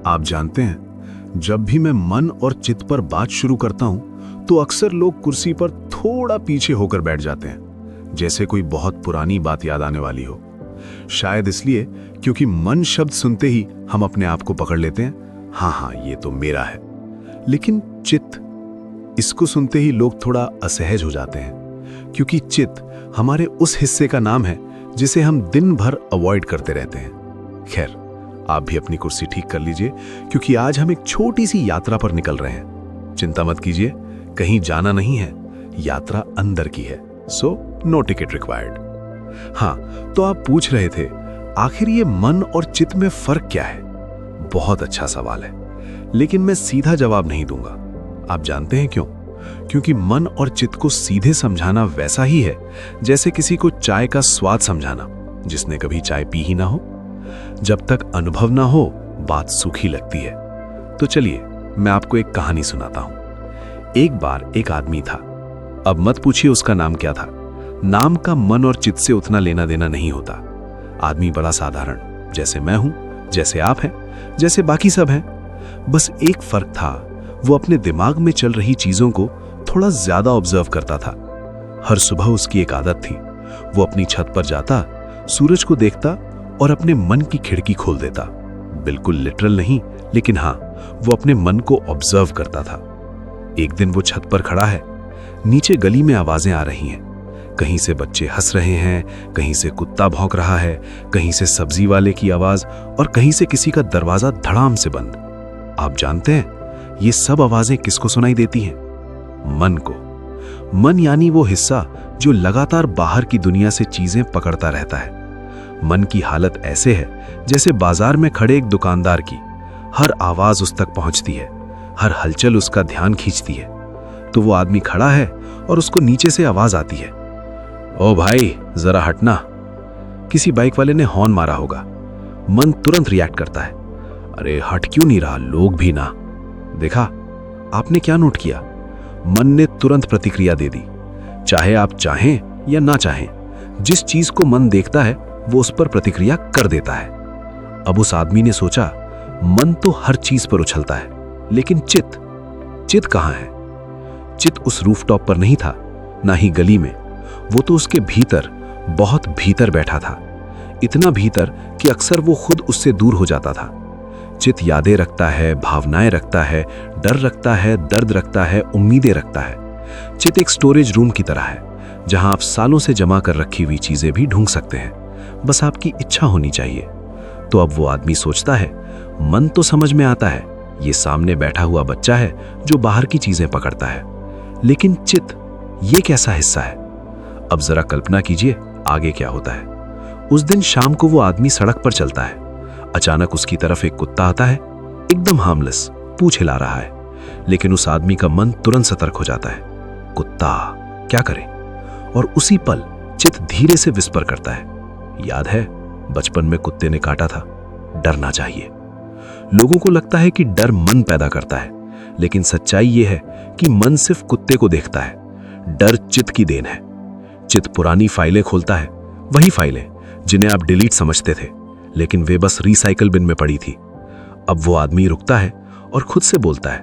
आप जानते हैं, जब भी मैं मन और चित्त पर बात शुरू करता हूं तो अक्सर लोग कुर्सी पर थोड़ा पीछे होकर बैठ जाते हैं, जैसे कोई बहुत पुरानी बात याद आने वाली हो। शायद इसलिए क्योंकि मन शब्द सुनते ही हम अपने आप को पकड़ लेते हैं, हाँ ये तो मेरा है। लेकिन चित्त, इसको सुनते ही लोग थोड़ा असहज हो जाते हैं, क्योंकि चित्त हमारे उस हिस्से का नाम है जिसे हम दिन भर अवॉइड करते रहते हैं। खैर, आप भी अपनी कुर्सी ठीक कर लीजिए, क्योंकि आज हम एक छोटी सी यात्रा पर निकल रहे हैं। चिंता मत कीजिए, कहीं जाना नहीं है, यात्रा अंदर की है, सो नो टिकट रिक्वायर्ड। हाँ, तो आप पूछ रहे थे, आखिर ये मन और चित्त में फर्क क्या है? बहुत अच्छा सवाल है, लेकिन मैं सीधा जवाब नहीं दूंगा। आप जानते हैं क्यों? क्योंकि मन और चित्त को सीधे समझाना वैसा ही है जैसे किसी को चाय का स्वाद समझाना, जिसने कभी चाय पी ही ना हो। जब तक अनुभव ना हो, बात सूखी लगती है। तो चलिए, मैं आपको एक कहानी सुनाता हूं। एक बार एक आदमी था। अब मत पूछिए उसका नाम क्या था। नाम का मन और चित्त से उतना लेना देना नहीं होता। आदमी बड़ा साधारण, जैसे मैं हूं, जैसे आप हैं, जैसे बाकी सब हैं। बस एक फर्क था, वो अपने दिमाग में चल रही चीजों को थोड़ा ज्यादा ऑब्जर्व करता था। हर सुबह उसकी एक आदत थी, वो अपनी छत पर जाता, सूरज को देखता और अपने मन की खिड़की खोल देता। बिल्कुल लिटरल नहीं, लेकिन हाँ, वो अपने मन को ऑब्जर्व करता था। एक दिन वो छत पर खड़ा है, नीचे गली में आवाजें आ रही हैं। कहीं से बच्चे हंस रहे हैं, कहीं से कुत्ता भौंक रहा है, कहीं से सब्जी वाले की आवाज और कहीं से किसी का दरवाजा धड़ाम से बंद। आप जानते हैं, ये सब आवाजें किसको सुनाई देती हैं? मन को। मन यानी वो हिस्सा जो लगातार बाहर की दुनिया से चीजें पकड़ता रहता है। मन की हालत ऐसे है जैसे बाजार में खड़े एक दुकानदार की। हर आवाज उस तक पहुंचती है, हर हलचल उसका ध्यान खींचती है। तो वो आदमी खड़ा है और उसको नीचे से आवाज आती है, ओ भाई जरा हटना। किसी बाइक वाले ने हॉर्न मारा होगा। मन तुरंत रिएक्ट करता है, अरे हट क्यों नहीं रहा, लोग भी ना। देखा आपने क्या नोट किया? मन ने तुरंत प्रतिक्रिया दे दी। चाहे आप चाहें या ना चाहें, जिस चीज को मन देखता है वो उस पर प्रतिक्रिया कर देता है। अब उस आदमी ने सोचा, मन तो हर चीज पर उछलता है, लेकिन चित्त कहां है? चित्त उस रूफटॉप पर नहीं था, ना ही गली में। वो तो उसके भीतर, बहुत भीतर बैठा था। इतना भीतर कि अक्सर वो खुद उससे दूर हो जाता था। चित्त यादें रखता है, भावनाएं रखता है, डर रखता है, दर्द रखता है, उम्मीदें रखता है। चित्त एक स्टोरेज रूम की तरह है, जहां आप सालों से जमा कर रखी हुई चीजें भी ढूंढ सकते हैं, बस आपकी इच्छा होनी चाहिए। तो अब वो आदमी सोचता है, मन तो समझ में आता है, ये सामने बैठा हुआ बच्चा है जो बाहर की चीजें पकड़ता है, लेकिन चित्त, ये कैसा हिस्सा है? अब जरा कल्पना कीजिए आगे क्या होता है। उस दिन शाम को वो आदमी सड़क पर चलता है। अचानक उसकी तरफ एक कुत्ता आता है, एकदम हार्मलेस, पूंछ हिला रहा है। लेकिन उस आदमी का मन तुरंत सतर्क हो जाता है, कुत्ता क्या करे? और उसी पल चित्त धीरे से विस्पर करता है, याद है बचपन में कुत्ते ने काटा था, डरना चाहिए। लोगों को लगता है कि डर मन पैदा करता है, लेकिन सच्चाई यह है कि मन सिर्फ कुत्ते को देखता है, डर चित्त की देन है। चित्त पुरानी फाइलें खोलता है, वही फाइलें जिन्हें आप डिलीट समझते थे, लेकिन वे बस रिसाइकल बिन में पड़ी थी। अब वो आदमी रुकता है और खुद से बोलता है,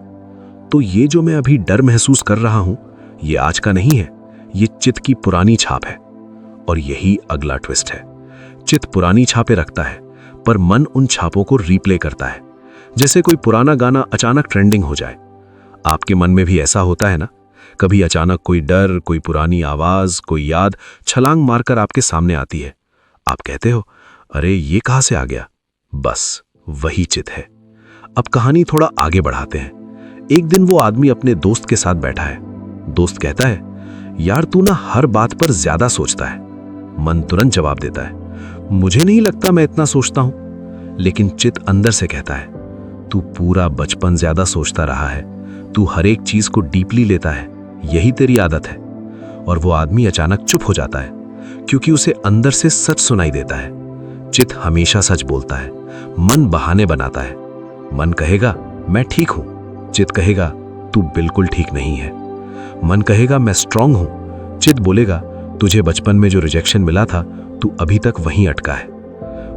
तो ये जो मैं अभी डर महसूस कर रहा हूं, ये आज का नहीं है, ये चित्त की पुरानी छाप है। और यही अगला ट्विस्ट है। चित्त पुरानी छापें रखता है, पर मन उन छापों को रीप्ले करता है। जैसे कोई पुराना गाना अचानक ट्रेंडिंग हो जाए। आपके मन में भी ऐसा होता है ना? कभी अचानक कोई डर, कोई पुरानी आवाज, कोई याद छलांग मारकर आपके सामने आती है। आप कहते हो, अरे ये कहां से आ गया? बस वही चित्त है। अब कहानी थोड़ा आगे बढ़ाते हैं। एक दिन वो आदमी अपने दोस्त के साथ बैठा है। दोस्त कहता है, यार तू ना हर बात पर ज्यादा सोचता है। मन तुरंत जवाब देता है, मुझे नहीं लगता मैं इतना सोचता हूं। लेकिन चित्त अंदर से कहता है, तू पूरा बचपन ज्यादा सोचता रहा है, तू हर एक चीज को डीपली लेता है, यही तेरी आदत है। और वो आदमी अचानक चुप हो जाता है, क्योंकि उसे अंदर से सच सुनाई देता है। चित्त हमेशा सच बोलता है, मन बहाने बनाता है। मन कहेगा मैं ठीक हूं, चित्त कहेगा तू बिल्कुल ठीक नहीं है। मन कहेगा मैं स्ट्रांग हूं, चित्त बोलेगा तुझे बचपन में जो रिजेक्शन मिला था, तू अभी तक वहीं अटका है।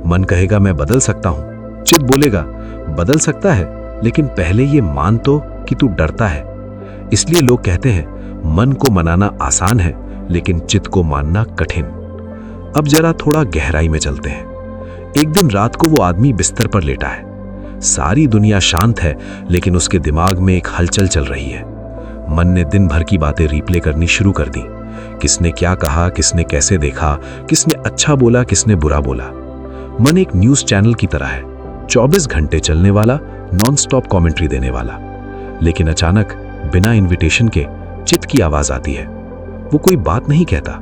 मन कहेगा मैं बदल सकता हूं, चित्त बोलेगा, बदल सकता है, लेकिन पहले ये मान तो कि तू डरता है। इसलिए लोग कहते हैं मन को मनाना आसान है, लेकिन चित्त को मानना कठिन। अब जरा थोड़ा गहराई में चलते हैं। एक दिन रात को वो आदमी बिस्तर पर लेटा है। सारी दुनिया शांत है, लेकिन उसके दिमाग में एक हलचल चल रही है। मन ने दिन भर की बातें रिप्ले करनी शुरू कर दी। किसने क्या कहा, किसने कैसे देखा, किसने अच्छा बोला, किसने बुरा बोला। मन एक न्यूज़ चैनल की तरह है, 24 घंटे चलने वाला, नॉन स्टॉप कमेंट्री देने वाला। लेकिन अचानक बिना इनविटेशन के चित्त की आवाज आती है। वो कोई बात नहीं कहता,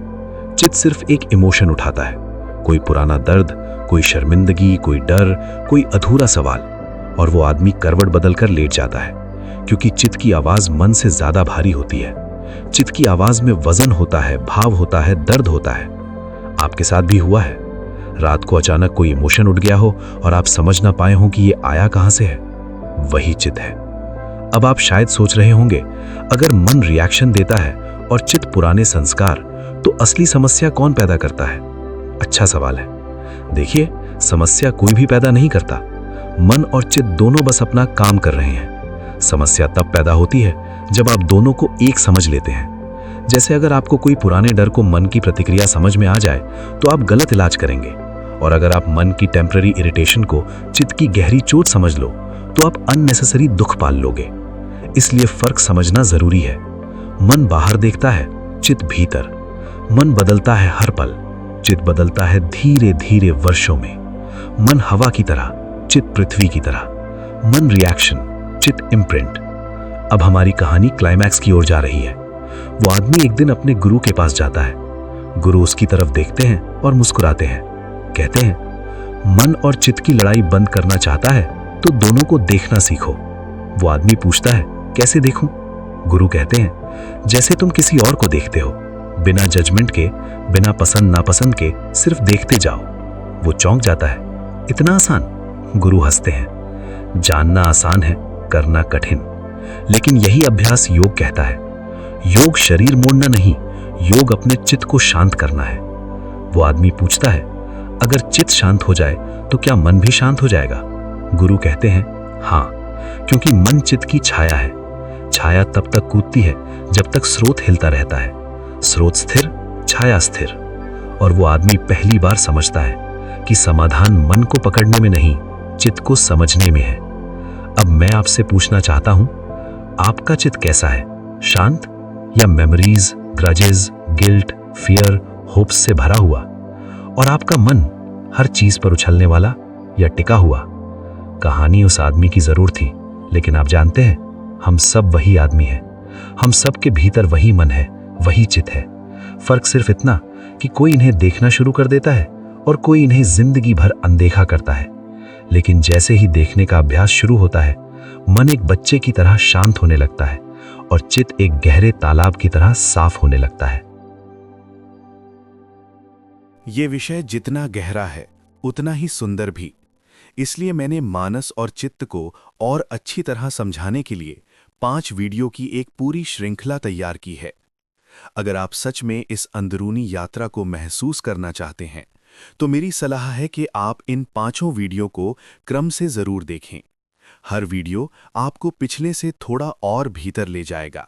चित्त सिर्फ एक इमोशन उठाता है। कोई पुराना दर्द, कोई शर्मिंदगी, कोई डर, कोई अधूरा सवाल, और वो आदमी करवट बदलकर लेट जाता है, क्योंकि चित्त की आवाज मन से ज्यादा भारी होती है। चित्त की आवाज में वजन होता है, भाव होता है, दर्द होता है। आपके साथ भी हुआ है, रात को अचानक कोई इमोशन उठ गया हो और आप समझ ना पाए हो कि ये आया कहां से है। वही चित्त है। अब आप शायद सोच रहे होंगे, अगर मन रिएक्शन देता है और चित्त पुराने संस्कार, तो असली समस्या कौन पैदा करता है? अच्छा सवाल है। देखिए, समस्या कोई भी पैदा नहीं करता। मन और चित्त दोनों बस अपना काम कर रहे हैं। समस्या तब पैदा होती है जब आप दोनों को एक समझ लेते हैं। जैसे अगर आपको कोई पुराने डर को मन की प्रतिक्रिया समझ में आ जाए, तो आप गलत इलाज करेंगे, और अगर आप मन की टेम्पररी इरिटेशन को चित्त की गहरी चोट समझ लो, तो आप अननेसेसरी दुख पाल लोगे। इसलिए फर्क समझना जरूरी है। मन बाहर देखता है, चित्त भीतर। मन बदलता है हर पल, चित्त बदलता है धीरे धीरे वर्षों में। मन हवा की तरह, चित्त पृथ्वी की तरह। मन रिएक्शन, चित्त इम्प्रिंट। अब हमारी कहानी क्लाइमैक्स की ओर जा रही है। वो आदमी एक दिन अपने गुरु के पास जाता है। गुरु उसकी तरफ देखते हैं और मुस्कुराते हैं। कहते हैं, मन और चित्त की लड़ाई बंद करना चाहता है तो दोनों को देखना सीखो। वो आदमी पूछता है, कैसे देखूं? गुरु कहते हैं, जैसे तुम किसी और को देखते हो, बिना जजमेंट के, बिना पसंद नापसंद के, सिर्फ देखते जाओ। वो चौंक जाता है, इतना आसान? गुरु हंसते हैं, जानना आसान है, करना कठिन। लेकिन यही अभ्यास योग कहता है। योग शरीर मोड़ना नहीं, योग अपने चित्त को शांत करना है। वो आदमी पूछता है, अगर चित्त शांत हो जाए तो क्या मन भी शांत हो जाएगा? गुरु कहते हैं, हाँ, क्योंकि मन चित्त की छाया है। छाया तब तक कूदती है जब तक स्रोत हिलता रहता है। स्रोत स्थिर, छाया स्थिर। और वो आदमी पहली बार समझता है कि समाधान मन को पकड़ने में नहीं, चित्त को समझने में है। अब मैं आपसे पूछना चाहता हूं, आपका चित्त कैसा है? शांत या memories, grudges, guilt, fear, hopes से भरा हुआ? और आपका मन हर चीज पर उछलने वाला या टिका हुआ? कहानी उस आदमी की जरूर थी, लेकिन आप जानते हैं, हम सब वही आदमी हैं। हम सब के भीतर वही मन है, वही चित्त है। फर्क सिर्फ इतना कि कोई इन्हें देखना शुरू कर देता है और कोई इन्हें जिंदगी भर अनदेखा करता है। लेकिन जैसे ही देखने का अभ्यास शुरू होता है, मन एक बच्चे की तरह शांत होने लगता है और चित्त एक गहरे तालाब की तरह साफ होने लगता है। ये विषय जितना गहरा है, उतना ही सुंदर भी। इसलिए मैंने मानस और चित्त को और अच्छी तरह समझाने के लिए 5 वीडियो की एक पूरी श्रृंखला तैयार की है। अगर आप सच में इस अंदरूनी यात्रा को महसूस करना चाहते हैं, तो मेरी सलाह है कि आप इन 5 वीडियो को क्रम से जरूर देखें। हर वीडियो आपको पिछले से थोड़ा और भीतर ले जाएगा।